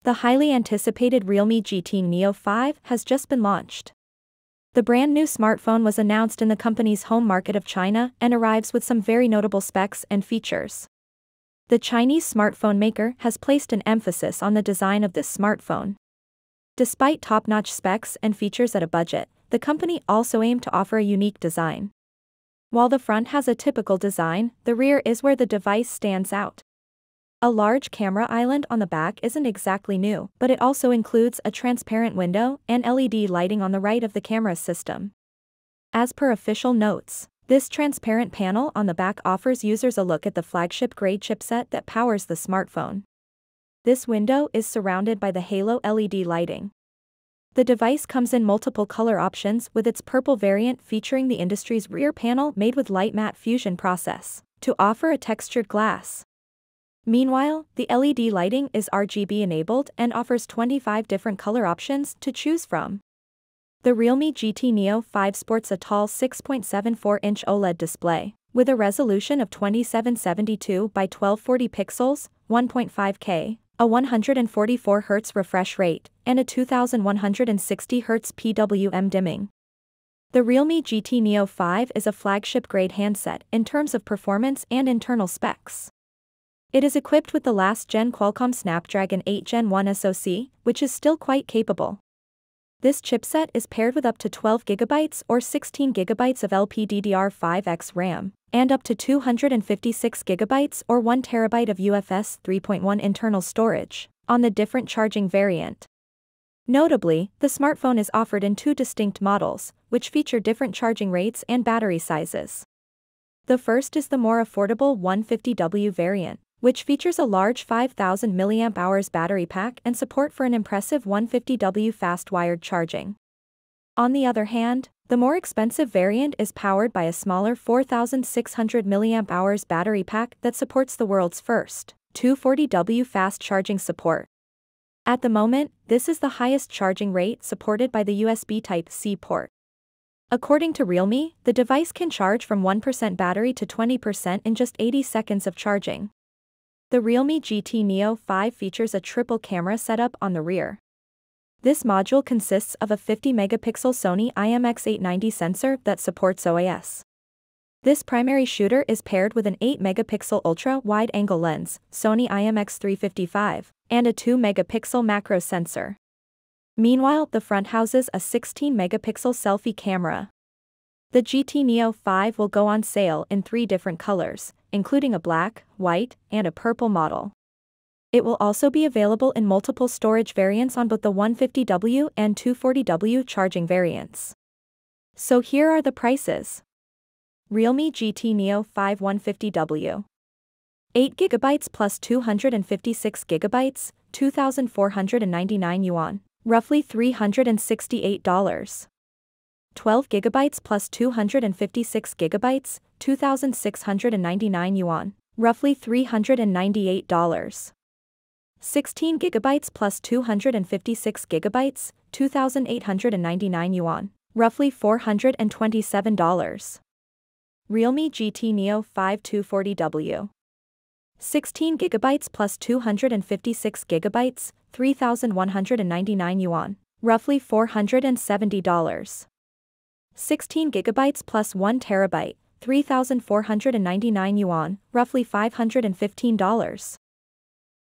The highly anticipated Realme GT Neo 5 has just been launched. The brand new smartphone was announced in the company's home market of China and arrives with some very notable specs and features. The Chinese smartphone maker has placed an emphasis on the design of this smartphone. Despite top-notch specs and features at a budget, the company also aimed to offer a unique design. While the front has a typical design, the rear is where the device stands out. A large camera island on the back isn't exactly new, but it also includes a transparent window and LED lighting on the right of the camera system. As per official notes, this transparent panel on the back offers users a look at the flagship-grade chipset that powers the smartphone. This window is surrounded by the halo LED lighting. The device comes in multiple color options, with its purple variant featuring the industry's rear panel made with light matte fusion process to offer a textured glass. Meanwhile, the LED lighting is RGB enabled and offers 25 different color options to choose from. The Realme GT Neo 5 sports a tall 6.74-inch OLED display, with a resolution of 2772 by 1240 pixels, 1.5K, a 144 Hz refresh rate, and a 2160 Hz PWM dimming. The Realme GT Neo 5 is a flagship-grade handset in terms of performance and internal specs. It is equipped with the last-gen Qualcomm Snapdragon 8 Gen 1 SoC, which is still quite capable. This chipset is paired with up to 12GB or 16GB of LPDDR5X RAM, and up to 256GB or 1TB of UFS 3.1 internal storage, on the different charging variant. Notably, the smartphone is offered in two distinct models, which feature different charging rates and battery sizes. The first is the more affordable 150W variant, which features a large 5000 mAh battery pack and support for an impressive 150W fast wired charging. On the other hand, the more expensive variant is powered by a smaller 4600 mAh battery pack that supports the world's first 240W fast charging support. At the moment, this is the highest charging rate supported by the USB Type-C port. According to Realme, the device can charge from 1% battery to 20% in just 80 seconds of charging. The Realme GT Neo 5 features a triple camera setup on the rear. This module consists of a 50-megapixel Sony IMX890 sensor that supports OIS. This primary shooter is paired with an 8-megapixel ultra-wide-angle lens, Sony IMX355, and a 2-megapixel macro sensor. Meanwhile, the front houses a 16-megapixel selfie camera. The GT Neo 5 will go on sale in 3 different colors, including a black, white, and a purple model. It will also be available in multiple storage variants on both the 150W and 240W charging variants. So here are the prices. Realme GT Neo 5 150W. 8GB plus 256GB, 2,499 yuan, roughly $368. 12GB plus 256GB, 2,699 yuan, roughly $398. 16GB plus 256GB, 2,899 yuan, roughly $427. Realme GT Neo 5 240W. 16GB plus 256GB, 3,199 yuan, roughly $470. 16GB plus 1TB, 3,499 yuan, roughly $515.